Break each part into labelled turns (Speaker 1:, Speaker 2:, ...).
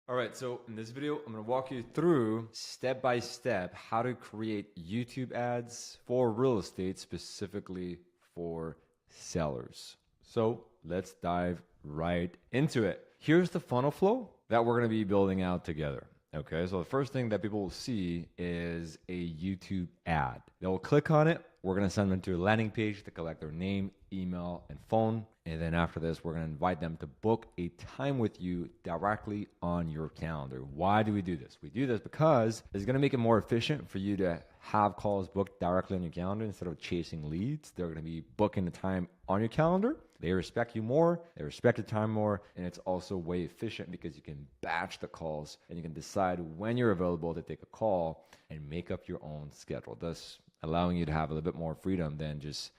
Speaker 1: All right, so in this video, I'm gonna walk you through step by step how to create YouTube ads for real estate, specifically for sellers. So let's dive right into it. Here's the funnel flow that we're gonna be building out together. Okay, so the first thing that people will see is a YouTube ad. They'll click on it. We're gonna send them to a landing page to collect their name, email, and phone. And then after this, we're gonna invite them to book a time with you directly on your calendar. Why do we do this? We do this because it's gonna make it more efficient for you to have calls booked directly on your calendar instead of chasing leads. They're gonna be booking the time on your calendar. They respect you more, they respect your time more, and it's also way efficient because you can batch the calls and you can decide when you're available to take a call and make up your own schedule, thus allowing you to have a little bit more freedom than just,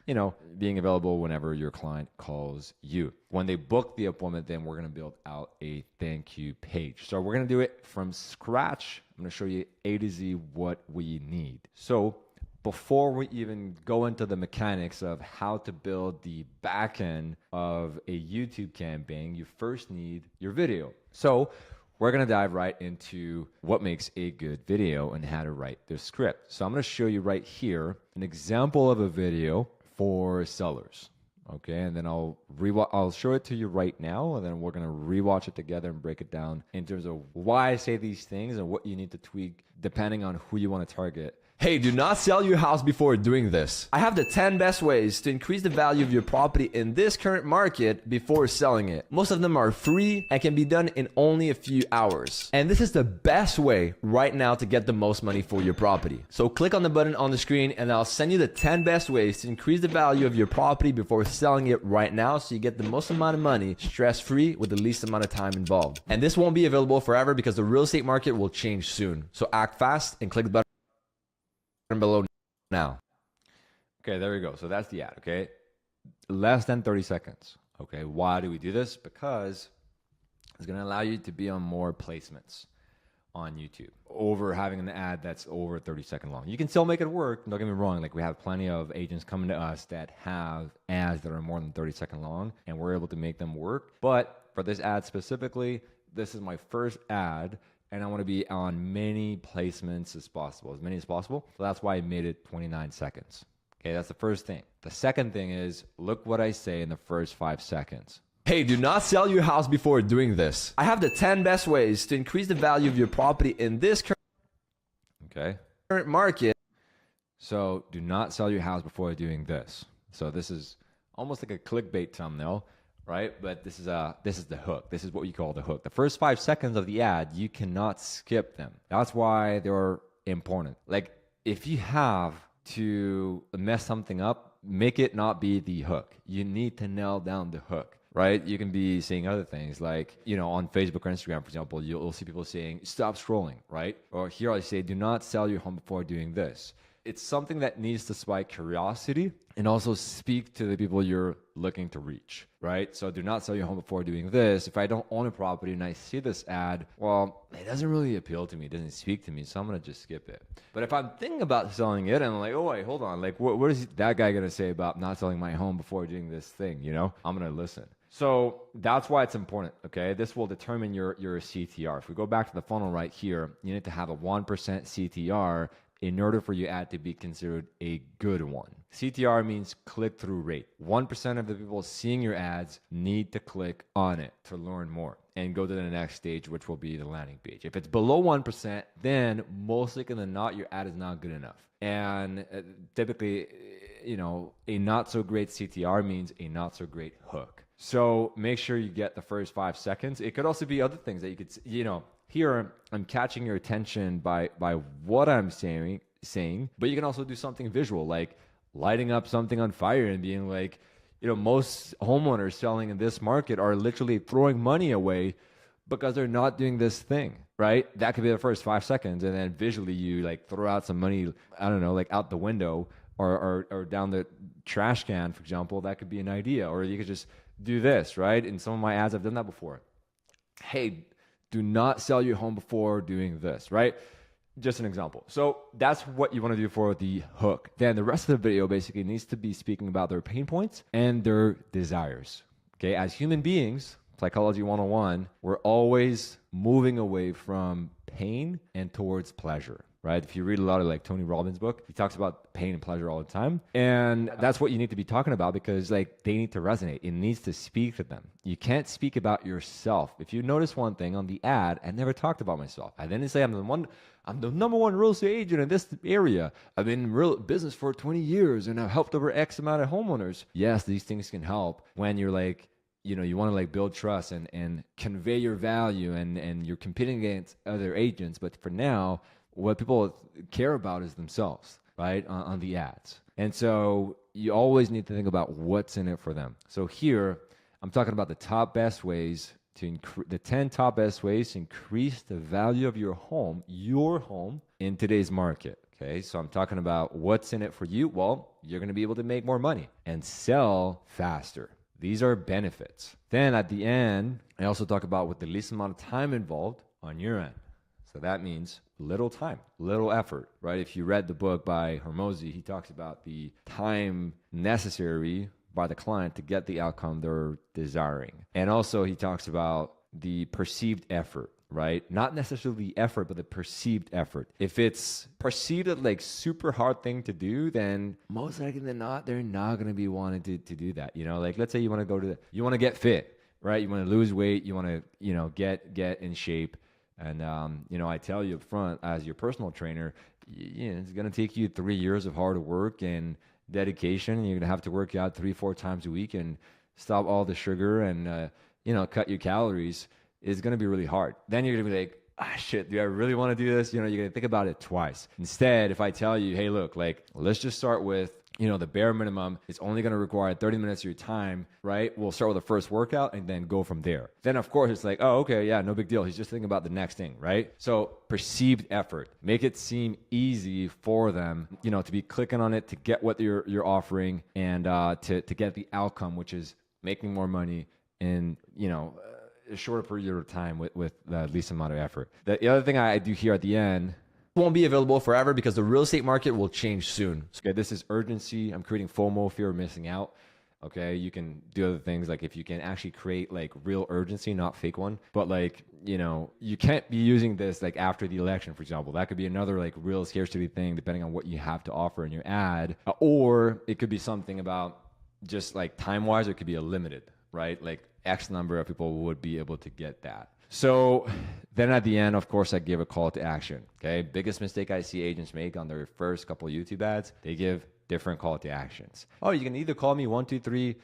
Speaker 1: being available whenever your client calls you. When they book the appointment, then we're gonna build out a thank you page. So we're gonna do it from scratch. I'm gonna show you A to Z what we need. So before we even go into the mechanics of how to build the back end of a YouTube campaign, you first need your video. So we're gonna dive right into what makes a good video and how to write the script. So I'm gonna show you right here an example of a video for sellers. Okay, and then I'll show it to you right now, and then we're gonna rewatch it together and break it down in terms of why I say these things and what you need to tweak depending on who you want to target.
Speaker 2: Hey, do not sell your house before doing this. I have the 10 best ways to increase the value of your property in this current market before selling it. Most of them are free and can be done in only a few hours. And this is the best way right now to get the most money for your property. So click on the button on the screen and I'll send you the 10 best ways to increase the value of your property before selling it right now so you get the most amount of money stress-free with the least amount of time involved. And this won't be available forever because the real estate market will change soon. So act fast and click the button below now.
Speaker 1: Okay, there we go. So that's the ad, okay? Less than 30 seconds. Okay, why do we do this? Because it's gonna allow you to be on more placements on YouTube over having an ad that's over 30 seconds long. You can still make it work, don't get me wrong. Like we have plenty of agents coming to us that have ads that are more than 30 seconds long and we're able to make them work. But for this ad specifically, this is my first ad and I want to be on many placements as possible, as many as possible. So that's why I made it 29 seconds. Okay, that's the first thing. The second thing is, look what I say in the first 5 seconds.
Speaker 2: Hey, do not sell your house before doing this. I have the 10 best ways to increase the value of your property in this current market.
Speaker 1: So do not sell your house before doing this. So this is almost like a clickbait thumbnail, right? But this is the hook. This is what we call the hook. The first 5 seconds of the ad, you cannot skip them. That's why they're important. Like if you have to mess something up, make it not be the hook. You need to nail down the hook, right? You can be saying other things like, on Facebook or Instagram, for example, you'll see people saying, stop scrolling, right? Or here I say, do not sell your home before doing this. It's something that needs to spike curiosity and also speak to the people you're looking to reach, right? So do not sell your home before doing this. If I don't own a property and I see this ad, well, it doesn't really appeal to me. It doesn't speak to me. So I'm going to just skip it. But if I'm thinking about selling it and I'm like, oh, wait, hold on. Like, what is that guy going to say about not selling my home before doing this thing? I'm going to listen. So that's why it's important, okay? This will determine your CTR. If we go back to the funnel right here, you need to have a 1% CTR in order for your ad to be considered a good one. CTR means click-through rate. 1% of the people seeing your ads need to click on it to learn more and go to the next stage, which will be the landing page. If it's below 1%, then most likely than not, your ad is not good enough. And typically, a not so great CTR means a not so great hook. So make sure you get the first 5 seconds. It could also be other things that you could, here I'm catching your attention by what I'm saying, but you can also do something visual, like lighting up something on fire and being like, most homeowners selling in this market are literally throwing money away because they're not doing this thing, right? That could be the first 5 seconds. And then visually you like throw out some money, I don't know, like out the window or down the trash can, for example. That could be an idea. Or you could just do this, right? In some of my ads, I've done that before. Hey, do not sell your home before doing this, right? Just an example. So that's what you want to do for the hook. Then the rest of the video basically needs to be speaking about their pain points and their desires. Okay, as human beings, Psychology 101, we're always moving away from pain and towards pleasure, right? If you read a lot of like Tony Robbins' book, he talks about pain and pleasure all the time. And that's what you need to be talking about, because like they need to resonate. It needs to speak to them. You can't speak about yourself. If you notice one thing on the ad, I never talked about myself. I didn't say I'm the number one real estate agent in this area. I've been in real business for 20 years and I've helped over X amount of homeowners. Yes, these things can help when you're like, you want to like build trust and convey your value and you're competing against other agents. But for now, what people care about is themselves, right? On the ads. And so you always need to think about what's in it for them. So here, I'm talking about the top best ways the 10 top best ways to increase the value of your home in today's market. Okay, so I'm talking about what's in it for you. Well, you're going to be able to make more money and sell faster. These are benefits. Then at the end, I also talk about with the least amount of time involved on your end. So that means little time, little effort, right? If you read the book by Hormozi, he talks about the time necessary by the client to get the outcome they're desiring. And also he talks about the perceived effort, right? Not necessarily the effort, but the perceived effort. If it's perceived as like super hard thing to do, then most likely than not, they're not going to be wanting to do that. Like let's say you want to you want to get fit, right? You want to lose weight, you want to, get in shape. And, I tell you up front as your personal trainer, it's going to take you 3 years of hard work and dedication. You're going to have to work out 3-4 times a week and stop all the sugar and, cut your calories. It's going to be really hard. Then you're going to be like, shit, do I really want to do this? You're going to think about it twice. Instead, if I tell you, hey, look, like, let's just start with, the bare minimum. It's only going to require 30 minutes of your time, right? We'll start with the first workout and then go from there. Then, of course, it's like, oh, okay, yeah, no big deal. He's just thinking about the next thing, right? So perceived effort. Make it seem easy for them, to be clicking on it, to get what you're offering and to get the outcome, which is making more money in, a shorter period of time with the least amount of effort. The other thing I do here at the end,
Speaker 2: won't be available forever because the real estate market will change soon.
Speaker 1: Okay, this is urgency. I'm creating FOMO, fear of missing out. Okay, you can do other things like if you can actually create like real urgency, not fake one. But like, you can't be using this like after the election, for example. That could be another like real scarcity thing depending on what you have to offer in your ad. Or it could be something about just like time-wise, it could be a limited, right? Like X number of people would be able to get that. So then at the end, of course, I give a call to action. Okay. Biggest mistake I see agents make on their first couple of YouTube ads, they give different call to actions. Oh, you can either call me 123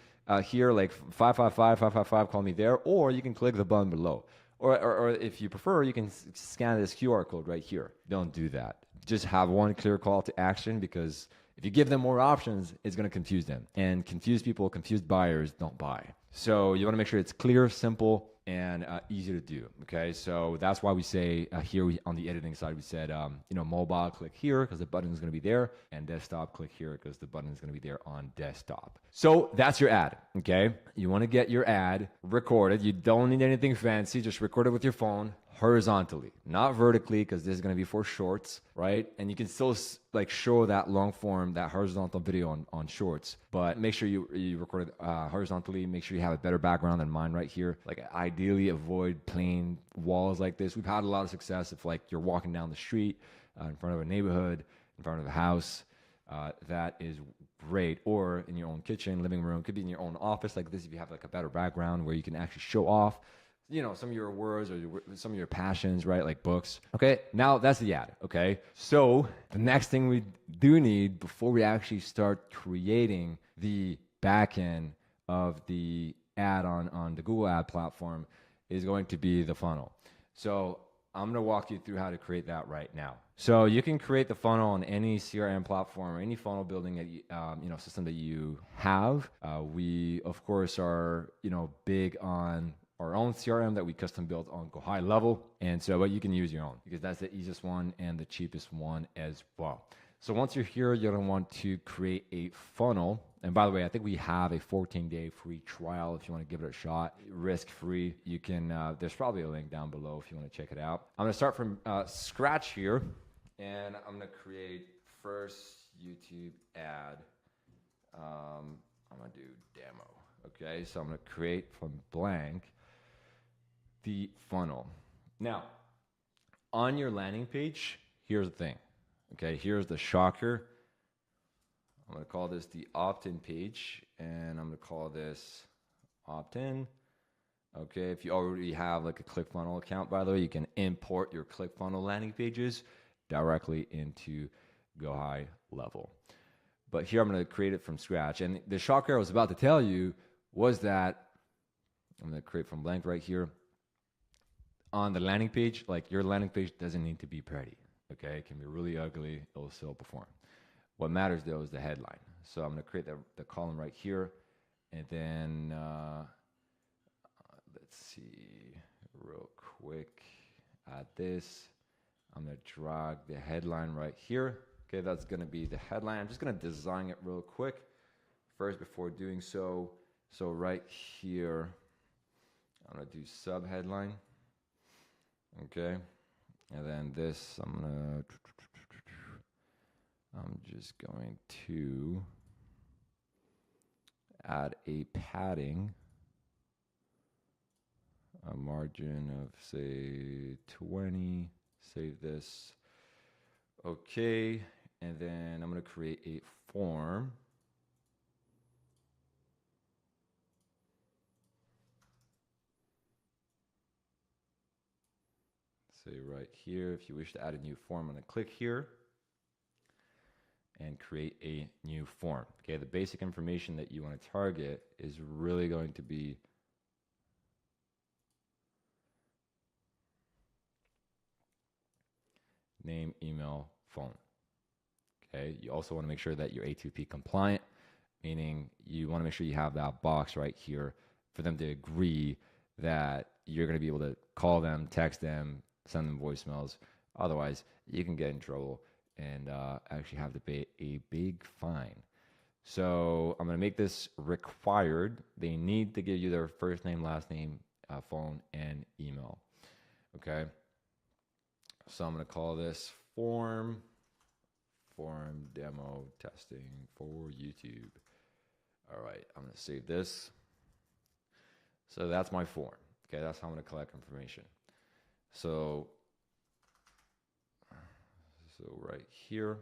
Speaker 1: here, like 555, call me there, or you can click the button below. Or if you prefer, you can scan this QR code right here. Don't do that. Just have one clear call to action, because if you give them more options, it's going to confuse them. And confused buyers don't buy. So you want to make sure it's clear, simple, and easy to do. Okay, so that's why we say here on the editing side, we said, mobile, click here because the button is going to be there, and desktop, click here because the button is going to be there on desktop. So that's your ad. Okay, you want to get your ad recorded. You don't need anything fancy. Just record it with your phone horizontally, not vertically, because this is going to be for shorts, right? And you can still like show that long form, that horizontal video on shorts, but make sure you record it horizontally. Make sure you have a better background than mine right here. Like ideally avoid plain walls like this. We've had a lot of success if like you're walking down the street in front of a neighborhood, in front of a house. That is great. Or in your own kitchen, living room, could be in your own office like this if you have like a better background where you can actually show off some of your words or some of your passions, right? Like books. Okay, now that's the ad. Okay, so the next thing we do need before we actually start creating the back end of the ad on the Google ad platform is going to be the funnel. So I'm going to walk you through how to create that right now. So you can create the funnel on any CRM platform or any funnel building that system that you have. We of course are big on our own CRM that we custom built on Go High level. And so, but you can use your own because that's the easiest one and the cheapest one as well. So once you're here, you're going to want to create a funnel. And by the way, I think we have a 14-day free trial if you want to give it a shot, risk-free. You can, there's probably a link down below if you want to check it out. I'm going to start from scratch here, and I'm going to create first YouTube ad. I'm going to do demo. Okay, so I'm going to create from blank. the funnel. Now, on your landing page, here's the thing. Okay, here's the shocker. I'm going to call this the opt-in page, and I'm going to call this opt-in. Okay, if you already have like a ClickFunnels account, by the way, you can import your ClickFunnels landing pages directly into Go High Level. But here I'm going to create it from scratch. And the shocker I was about to tell you was that I'm going to create from blank right here. On the landing page, like your landing page doesn't need to be pretty. Okay, it can be really ugly. It'll still perform. What matters though is the headline. So I'm going to create the column right here. And then let's see real quick at this. I'm going to drag the headline right here. Okay, that's going to be the headline. I'm just going to design it real quick first before doing so. So right here, I'm going to do sub headline. Okay, and then this, I'm just going to add a padding, a margin of say 20, save this. Okay, and then I'm going to create a form. Say right here, if you wish to add a new form, I'm going to click here and create a new form. Okay, the basic information that you want to target is really going to be name, email, phone. Okay, you also want to make sure that you're A2P compliant, meaning you want to make sure you have that box right here for them to agree that you're going to be able to call them, text them, send them voicemails. Otherwise, you can get in trouble and actually have to pay a big fine. So I'm going to make this required. They need to give you their first name, last name, phone, and email. Okay. So I'm going to call this form demo testing for YouTube. All right. I'm going to save this. So that's my form. Okay. That's how I'm going to collect information. So right here,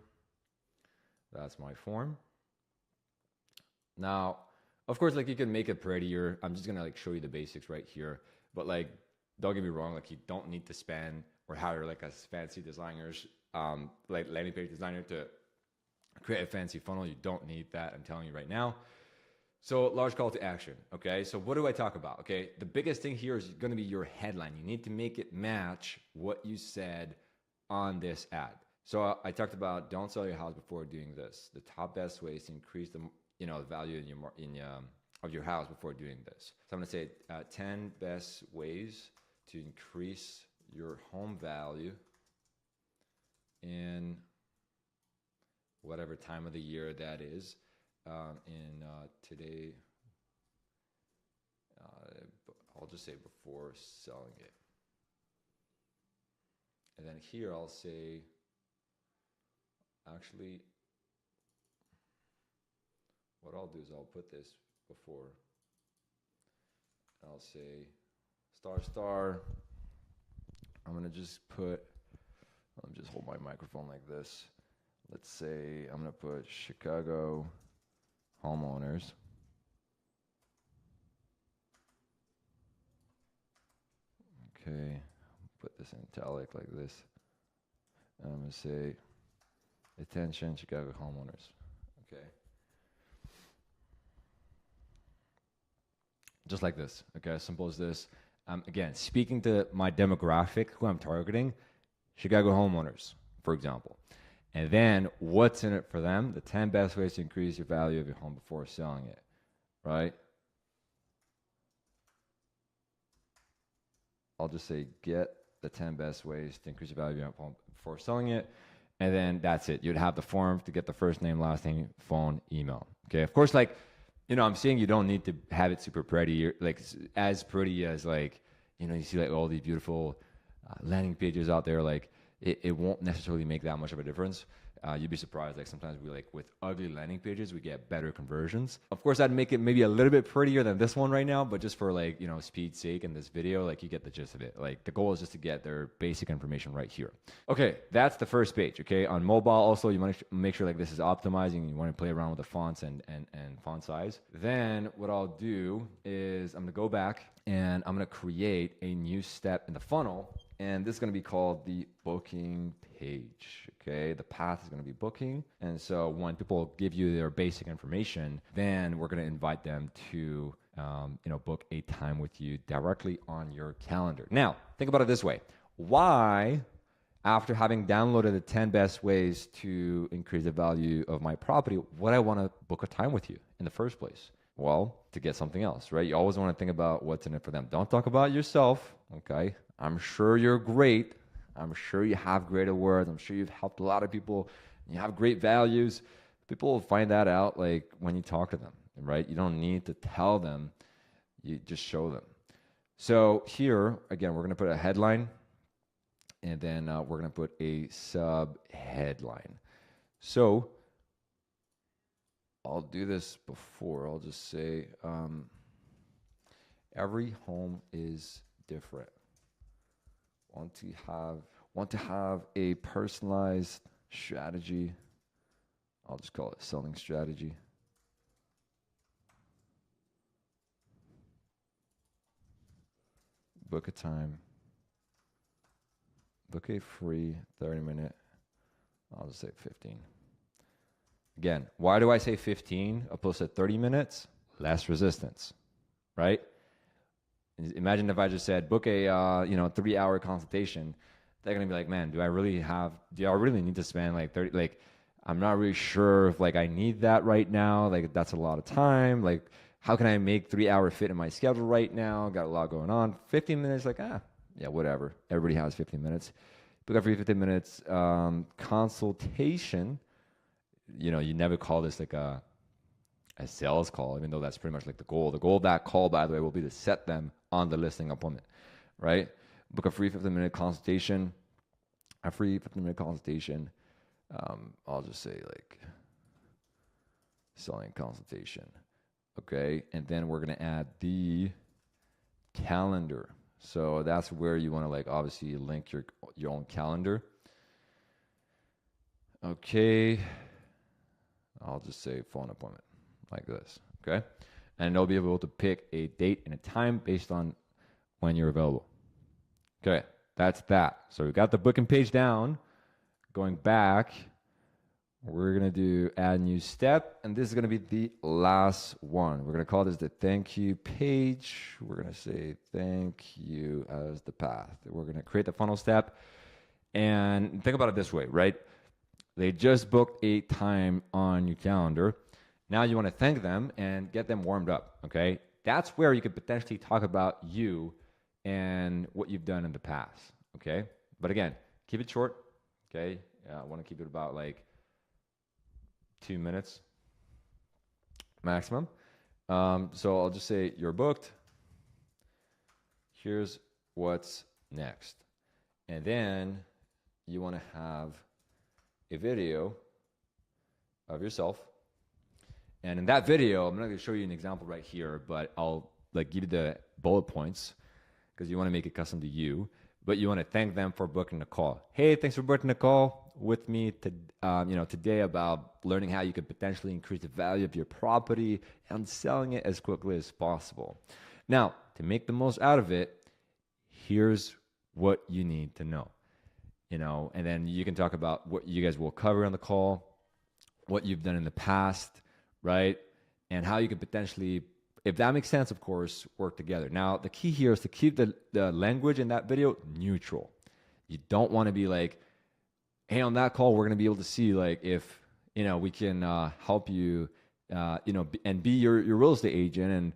Speaker 1: that's my form. Now, of course, like you can make it prettier. I'm just gonna like show you the basics right here. But like, don't get me wrong, like you don't need to spend or hire like a fancy designers, like landing page designer to create a fancy funnel. You don't need that, I'm telling you right now. So large call to action, okay? So what do I talk about, okay? The biggest thing here is gonna be your headline. You need to make it match what you said on this ad. So I talked about don't sell your house before doing this. The top best ways to increase the value of your house before doing this. So I'm gonna say 10 best ways to increase your home value in whatever time of the year that is. Today, I'll just say before selling it. And then here I'll say, actually, what I'll do is I'll put this before. I'll say star. I'm gonna just put, let me just hold my microphone like this. Let's say I'm gonna put Chicago homeowners. Okay, put this in italic like this. And I'm gonna say, attention Chicago homeowners. Okay. Just like this, okay, as simple as this. Again, speaking to my demographic, who I'm targeting, Chicago homeowners, for example. And then what's in it for them? The 10 best ways to increase your value of your home before selling it, right? I'll just say get the 10 best ways to increase your value of your home before selling it. And then that's it. You'd have the form to get the first name, last name, phone, email. Okay, of course, like, I'm saying you don't need to have it super pretty, like as pretty as like, you see like all these beautiful landing pages out there. Like, it won't necessarily make that much of a difference. You'd be surprised. Like sometimes we like with ugly landing pages, we get better conversions. Of course, I'd make it maybe a little bit prettier than this one right now, but just for like, you know, speed's sake in this video, like you get the gist of it. Like the goal is just to get their basic information right here. Okay, that's the first page. Okay, on mobile also, you want to make sure like this is optimizing. You want to play around with the fonts and font size. Then what I'll do is I'm gonna go back and I'm gonna create a new step in the funnel. And this is going to be called the booking page. Okay, the path is going to be booking. And so when people give you their basic information, then we're going to invite them to book a time with you directly on your calendar. Now, think about it this way. Why, after having downloaded the 10 best ways to increase the value of my property, would I want to book a time with you in the first place? Well, to get something else, right? You always want to think about what's in it for them. Don't talk about yourself, okay? I'm sure you're great. I'm sure you have great awards. I'm sure you've helped a lot of people. You have great values. People will find that out like when you talk to them, right? You don't need to tell them. You just show them. So here, again, we're going to put a headline, and then we're going to put a sub-headline. So I'll do this before. I'll just say every home is different. Want to have a personalized strategy. I'll just call it selling strategy. Book a time. Book a free 30-minute. I'll just say 15. Again, why do I say 15 opposed to 30 minutes? Less resistance, right? Imagine if I just said book a 3-hour consultation. They're gonna be like, man, do I really need to spend like 30? Like, I'm not really sure if like I need that right now. Like, that's a lot of time. Like, how can I make 3 hour fit in my schedule right now? Got a lot going on. 15 minutes, like, yeah, whatever. Everybody has 15 minutes. Book every 15 minutes consultation. You know, you never call this like a sales call, even though that's pretty much like the goal. The goal of that call, by the way, will be to set them on the listing appointment, right? Book a free 15-minute consultation. A free 15-minute consultation. I'll just say like selling consultation. Okay, and then we're gonna add the calendar. So that's where you want to like obviously link your own calendar. Okay, I'll just say phone appointment like this. Okay, and they'll be able to pick a date and a time based on when you're available. Okay, that's that. So we got the booking page down. Going back, we're going to do add new step, and this is going to be the last one. We're going to call this the thank you page. We're going to say thank you as the path. We're going to create the funnel step, and think about it this way, right? They just booked a time on your calendar. Now you want to thank them and get them warmed up, okay? That's where you could potentially talk about you and what you've done in the past, okay? But again, keep it short, okay? I want to keep it about like 2 minutes maximum. So I'll just say you're booked. Here's what's next. And then you want to have a video of yourself. And in that video, I'm not going to show you an example right here, but I'll like give you the bullet points because you want to make it custom to you. But you want to thank them for booking the call. Hey, thanks for booking the call with me today about learning how you could potentially increase the value of your property and selling it as quickly as possible. Now, to make the most out of it, here's what you need to know. And then you can talk about what you guys will cover on the call, what you've done in the past, right? And how you could potentially, if that makes sense, of course, work together. Now, the key here is to keep the language in that video neutral. You don't want to be like, hey, on that call, we're going to be able to see like if, we can help you, and be your real estate agent and,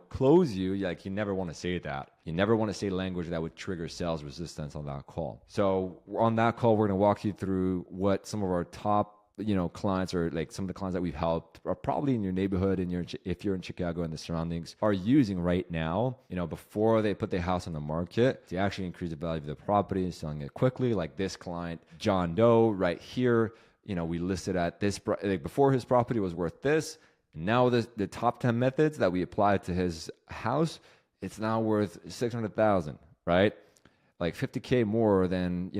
Speaker 1: close you. Like, you never want to say that. You never want to say language that would trigger sales resistance on that call. So on that call, we're going to walk you through what some of our top clients, or like some of the clients that we've helped are probably in your neighborhood, and if you're in Chicago and the surroundings, are using right now, before they put their house on the market, to actually increase the value of the property, selling it quickly. Like this client, John Doe, right here, we listed at this, like before his property was worth this. And now the top 10 methods that we applied to his house, it's now worth 600,000, right? Like 50K more than,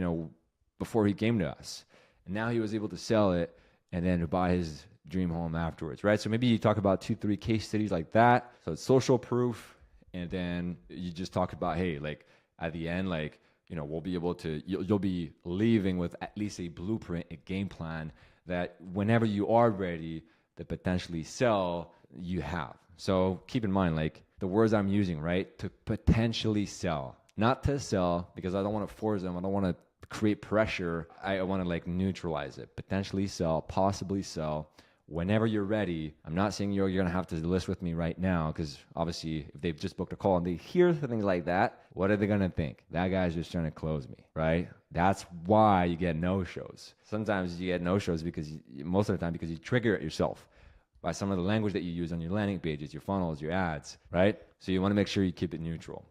Speaker 1: before he came to us. And now he was able to sell it and then to buy his dream home afterwards, right? So maybe you talk about 2, 3 case studies like that. So it's social proof. And then you just talk about, hey, like at the end, like, we'll be able to, you'll be leaving with at least a blueprint, a game plan that whenever you are ready to potentially sell, you have. So keep in mind, like the words I'm using, right? To potentially sell, not to sell, because I don't want to force them. I don't want to create pressure. I want to like neutralize it. Potentially sell, possibly sell. Whenever you're ready. I'm not saying you're going to have to list with me right now, because obviously if they've just booked a call and they hear things like that, what are they going to think? That guy's just trying to close me, right? That's why you get no-shows. Sometimes you get no-shows because most of the time because you trigger it yourself by some of the language that you use on your landing pages, your funnels, your ads, right? So you want to make sure you keep it neutral.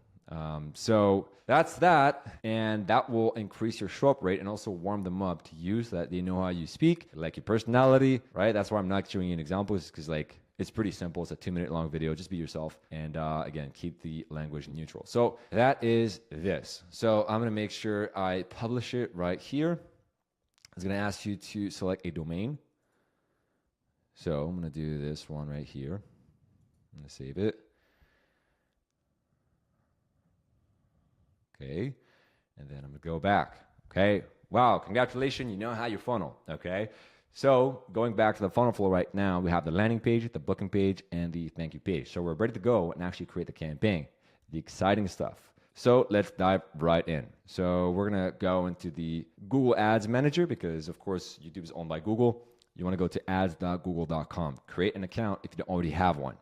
Speaker 1: So that's that, and that will increase your show up rate and also warm them up to you so that they know how you speak, like your personality, right? That's why I'm not showing you an example, because like it's pretty simple. It's a 2-minute long video. Just be yourself, and again, keep the language neutral. So that is this. So I'm gonna make sure I publish it right here. It's gonna ask you to select a domain. So I'm gonna do this one right here. I'm gonna save it. Okay, and then I'm gonna go back. Okay, wow, congratulations, you know how you funnel. Okay, so going back to the funnel flow right now, we have the landing page, the booking page, and the thank you page. So we're ready to go and actually create the campaign, the exciting stuff. So let's dive right in. So we're gonna go into the Google Ads Manager, because of course YouTube is owned by Google. You wanna go to ads.google.com, create an account if you don't already have one.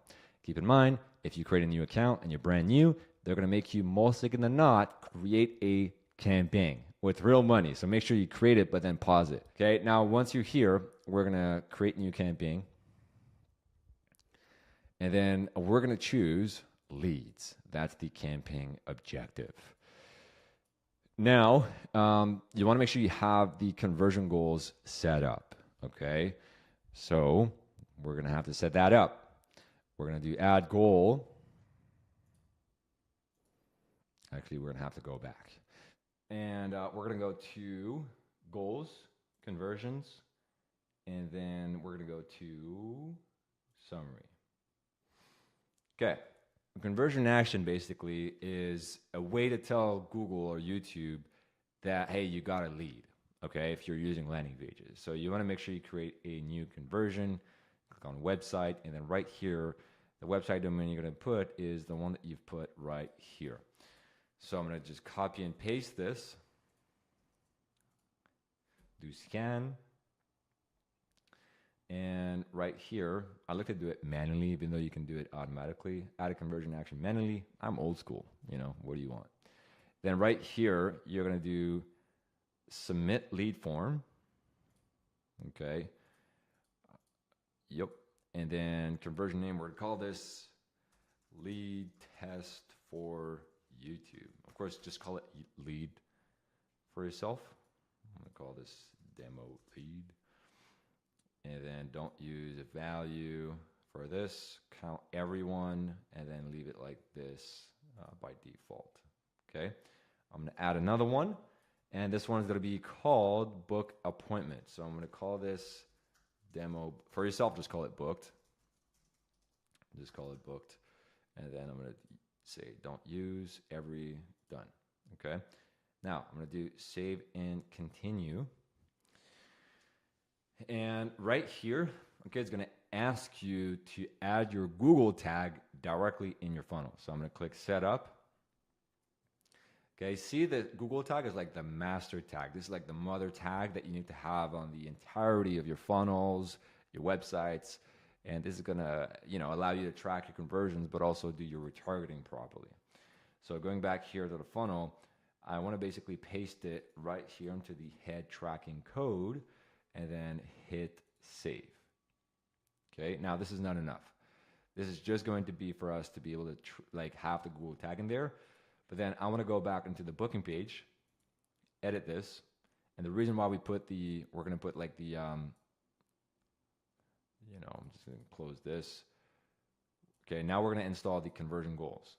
Speaker 1: Keep in mind, if you create a new account and you're brand new, they're going to make you most likely than not create a campaign with real money. So make sure you create it, but then pause it. Okay. Now, once you're here, we're going to create a new campaign. And then we're going to choose leads. That's the campaign objective. Now, you want to make sure you have the conversion goals set up. Okay. So we're going to have to set that up. We're going to do add goal. Actually, we're going to have to go back. And we're going to go to goals, conversions, and then we're going to go to summary. Okay. A conversion action basically is a way to tell Google or YouTube that, hey, you got a lead, okay, if you're using landing pages. So you want to make sure you create a new conversion, click on website, and then right here, the website domain you're going to put is the one that you've put right here. So I'm going to just copy and paste this, do scan, and right here, I like to do it manually, even though you can do it automatically. Add a conversion action manually. I'm old school, what do you want? Then right here, you're going to do submit lead form, okay? Yep, and then conversion name, we're going to call this lead test for YouTube. Of course, just call it lead for yourself. I'm going to call this demo lead. And then don't use a value for this. Count everyone and then leave it like this by default. Okay. I'm going to add another one. And this one's going to be called book appointment. So I'm going to call this demo. For yourself, just call it booked. Just call it booked. And then I'm going to say don't use every done. Okay. Now I'm going to do save and continue. And right here, okay, it's going to ask you to add your Google tag directly in your funnel. So I'm going to click setup. Okay, see the Google tag is like the master tag. This is like the mother tag that you need to have on the entirety of your funnels, your websites. And this is going to, allow you to track your conversions, but also do your retargeting properly. So going back here to the funnel, I want to basically paste it right here into the head tracking code. and then hit save. Okay, now this is not enough. This is just going to be for us to be able to like have the Google tag in there. But then I want to go back into the booking page, edit this. And the reason why we're going to put like the, I'm just going to close this. Okay, now we're going to install the conversion goals.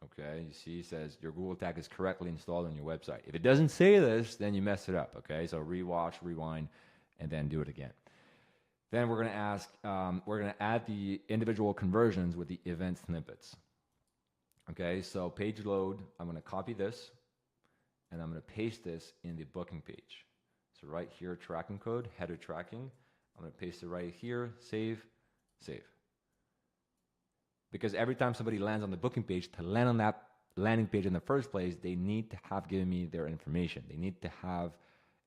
Speaker 1: Okay, you see it says your Google tag is correctly installed on your website. If it doesn't say this, then you mess it up. Okay, so rewatch, rewind, and then do it again. Then we're going to add the individual conversions with the event snippets. Okay, so page load, I'm going to copy this and I'm going to paste this in the booking page. So right here, tracking code, header tracking. I'm going to paste it right here, save, save. Because every time somebody lands on the booking page, to land on that landing page in the first place, they need to have given me their information. They need to have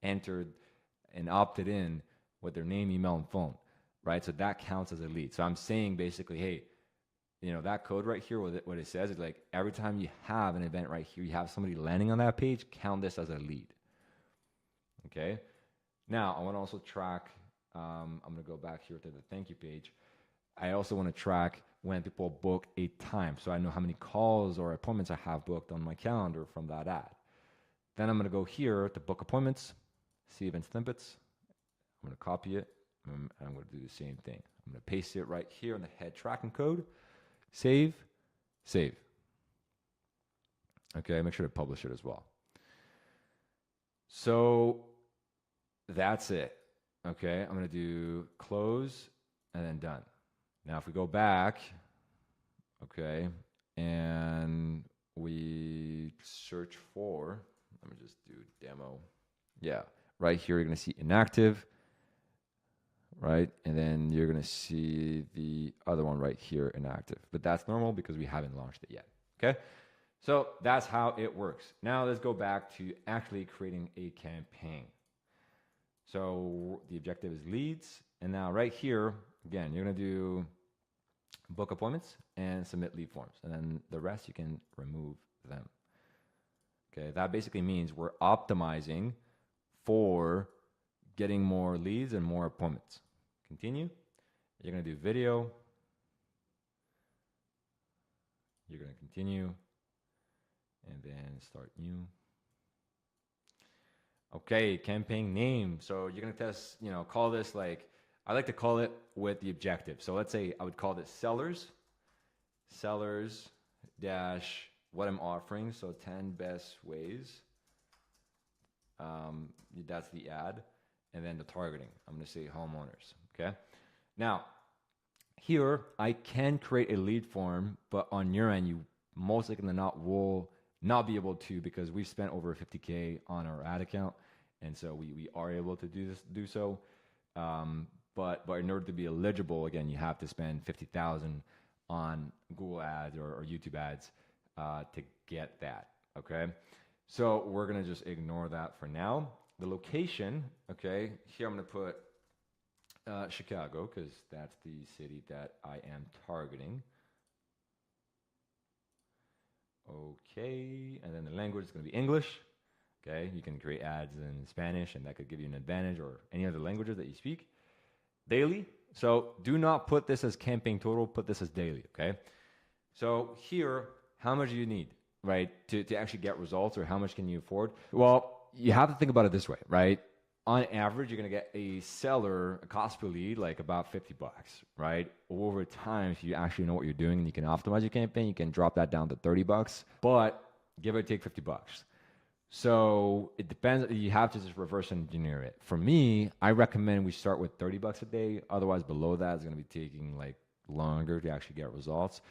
Speaker 1: entered and opted in with their name, email, and phone, right? So that counts as a lead. So I'm saying basically, hey, that code right here, what it says is like every time you have an event right here, you have somebody landing on that page, count this as a lead. Okay. Now I want to also track, I'm going to go back here to the thank you page. I also want to track when people book a time. So I know how many calls or appointments I have booked on my calendar from that ad. Then I'm going to go here to book appointments, see event snippets. I'm going to copy it, and I'm going to do the same thing. I'm going to paste it right here in the head tracking code, save, save. Okay, make sure to publish it as well. So that's it. Okay, I'm going to do close and then done. Now, if we go back, okay, and we search for, let me just do demo. Yeah, right here, you're going to see inactive. Right? And then you're going to see the other one right here, inactive. But that's normal because we haven't launched it yet. Okay? So that's how it works. Now let's go back to actually creating a campaign. So the objective is leads. And now right here, again, you're going to do book appointments and submit lead forms. And then the rest, you can remove them. Okay? That basically means we're optimizing for getting more leads and more appointments. Continue. You're going to do video. You're going to continue. And then start new. Okay, campaign name. So you're going to test, call this like, I like to call it with the objective. So let's say I would call this sellers dash what I'm offering. So 10 best ways. That's the ad. And then the targeting. I'm going to say homeowners. Okay. Now, here I can create a lead form, but on your end, you most likely will not be able to because we've spent over $50K on our ad account, and so we are able to do so. But in order to be eligible, again, you have to spend $50,000 on Google ads or YouTube ads to get that. Okay. So we're gonna just ignore that for now. The location, okay, here I'm going to put Chicago because that's the city that I am targeting. Okay, and then the language is going to be English. Okay, you can create ads in Spanish and that could give you an advantage, or any other languages that you speak. Daily, so do not put this as campaign total, put this as daily, okay? So here, how much do you need, right, to actually get results, or how much can you afford? Well, you have to think about it this way, right? On average, you're going to get a seller, a cost per lead, like about $50, right? Over time, if you actually know what you're doing and you can optimize your campaign, you can drop that down to $30, but give or take $50. So it depends. You have to just reverse engineer it. For me, I recommend we start with $30 a day. Otherwise, below that is going to be taking like longer to actually get results.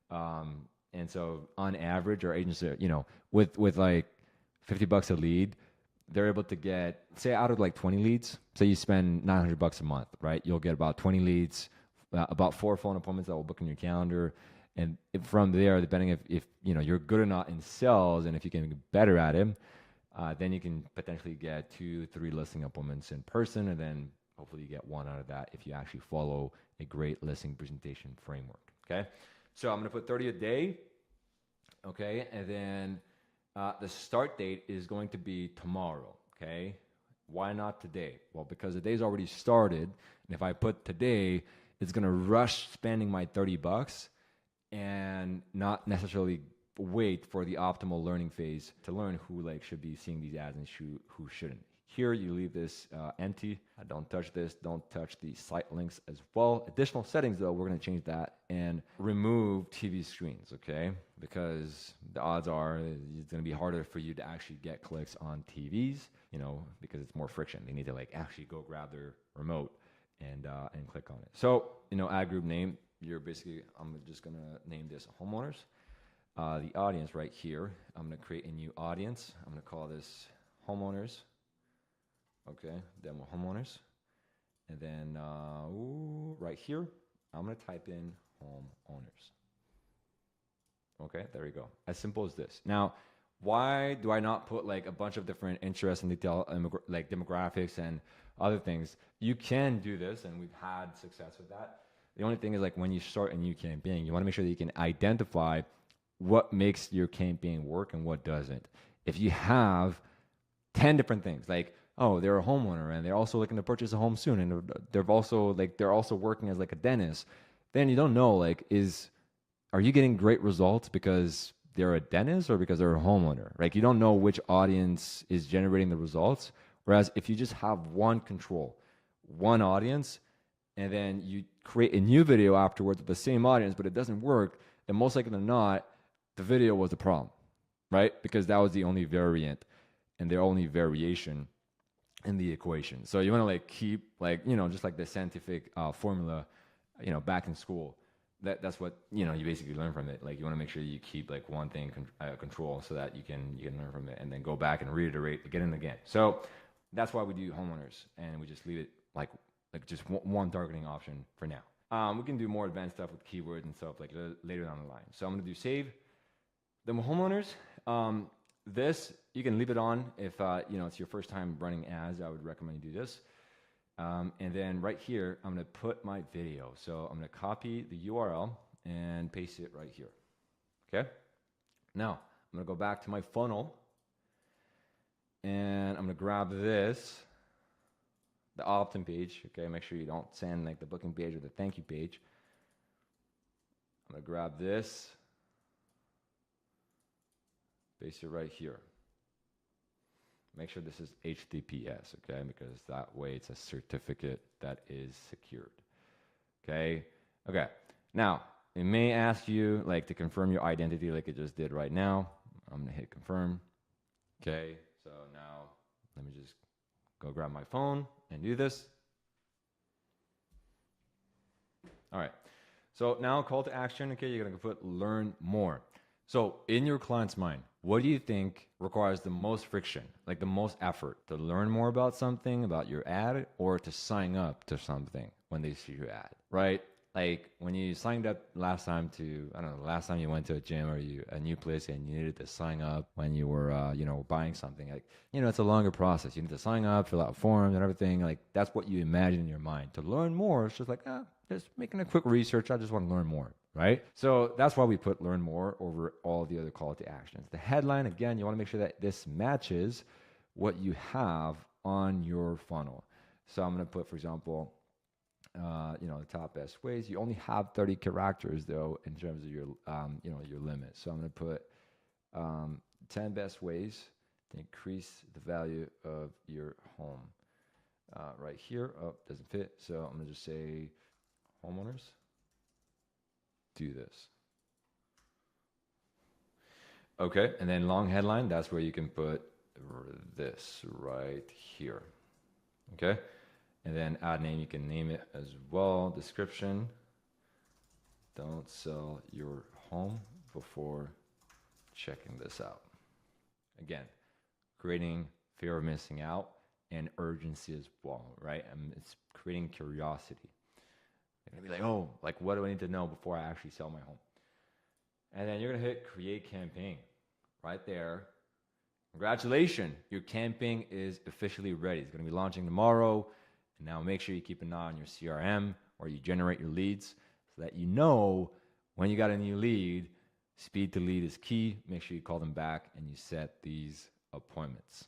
Speaker 1: And so on average, our agents are, with like $50 a lead, they're able to get, say, out of like 20 leads, say you spend $900 a month, right? You'll get about 20 leads, about 4 phone appointments that will book in your calendar. And from there, depending if you're good or not in sales, and if you can get better at it, then you can potentially get 2-3 listing appointments in person, and then hopefully you get 1 out of that if you actually follow a great listing presentation framework. Okay, so I'm gonna put 30 a day. Okay, and then the start date is going to be tomorrow. Okay, Why not today? Well, because the day's already started, and if I put today, it's gonna rush spending my $30 and not necessarily wait for the optimal learning phase to learn who like should be seeing these ads and who shouldn't. Here you leave this empty. Don't touch this. Don't touch the site links as well. Additional settings though, we're gonna change that and remove TV screens, okay? Because the odds are it's gonna be harder for you to actually get clicks on TVs, you know, because it's more friction. They need to like actually go grab their remote and click on it. So, you know, ad group name, you're basically, I'm just gonna name this homeowners. The audience right here, I'm gonna create a new audience. I'm gonna call this homeowners. Okay, then we're homeowners. And then right here, I'm gonna type in homeowners. Okay, there we go. As simple as this. Now, why do I not put like a bunch of different interests and detail, like demographics and other things? You can do this, and we've had success with that. The only thing is like when you start a new campaign, you wanna make sure that you can identify what makes your campaign work and what doesn't. If you have 10 different things, like, oh, they're a homeowner and they're also looking to purchase a home soon, and they're also working as like a dentist, then you don't know, like, are you getting great results because they're a dentist or because they're a homeowner? Like, you don't know which audience is generating the results. Whereas if you just have one control, one audience, and then you create a new video afterwards with the same audience, but it doesn't work, then most likely than not, the video was the problem, right? Because that was the only variant and the only variation in the equation. So you want to like keep like, you know, just like the scientific formula, you know, back in school. That's what, you know, you basically learn from it. Like you want to make sure you keep like one thing control so that you can learn from it and then go back and reiterate again and again. So that's why we do homeowners, and we just leave it like just one targeting option for now. We can do more advanced stuff with keywords and stuff like later down the line. So I'm going to do save. Then with homeowners, this, you can leave it on if you know, it's your first time running ads. I would recommend you do this. And then right here, I'm going to put my video. So I'm going to copy the URL and paste it right here. Okay. Now I'm going to go back to my funnel, and I'm going to grab this, the opt-in page. Okay. Make sure you don't send like the booking page or the thank you page. I'm going to grab this, paste it right here. Make sure this is HTTPS, okay? Because that way it's a certificate that is secured, okay? Okay, now, it may ask you like to confirm your identity like it just did right now. I'm gonna hit confirm, okay? So now, let me just go grab my phone and do this. All right, so now call to action, okay? You're gonna put learn more. So in your client's mind, what do you think requires the most friction, like the most effort, to learn more about something, about your ad, or to sign up to something when they see your ad, right? Like when you signed up last time to, I don't know, last time you went to a gym or a new place and you needed to sign up when you were, you know, buying something, like, you know, it's a longer process. You need to sign up, fill out forms and everything. Like that's what you imagine in your mind. To learn more, it's just like, just making a quick research. I just want to learn more. Right? So that's why we put learn more over all the other call to actions. The headline, again, you want to make sure that this matches what you have on your funnel. So I'm going to put, for example, you know, the top best ways. You only have 30 characters though, in terms of your, you know, your limit. So I'm going to put 10 best ways to increase the value of your home. Right here, oh, doesn't fit. So I'm going to just say homeowners. Do this. Okay, and then long headline, that's where you can put this right here. Okay, and then ad name, you can name it as well. Description, don't sell your home before checking this out. Again, creating fear of missing out and urgency as well, right? And it's creating curiosity. You're gonna be like, oh, like what do I need to know before I actually sell my home? And then you're gonna hit create campaign right there. Congratulations, your campaign is officially ready. It's gonna be launching tomorrow. And now make sure you keep an eye on your CRM where you generate your leads so that you know when you got a new lead, speed to lead is key. Make sure you call them back and you set these appointments.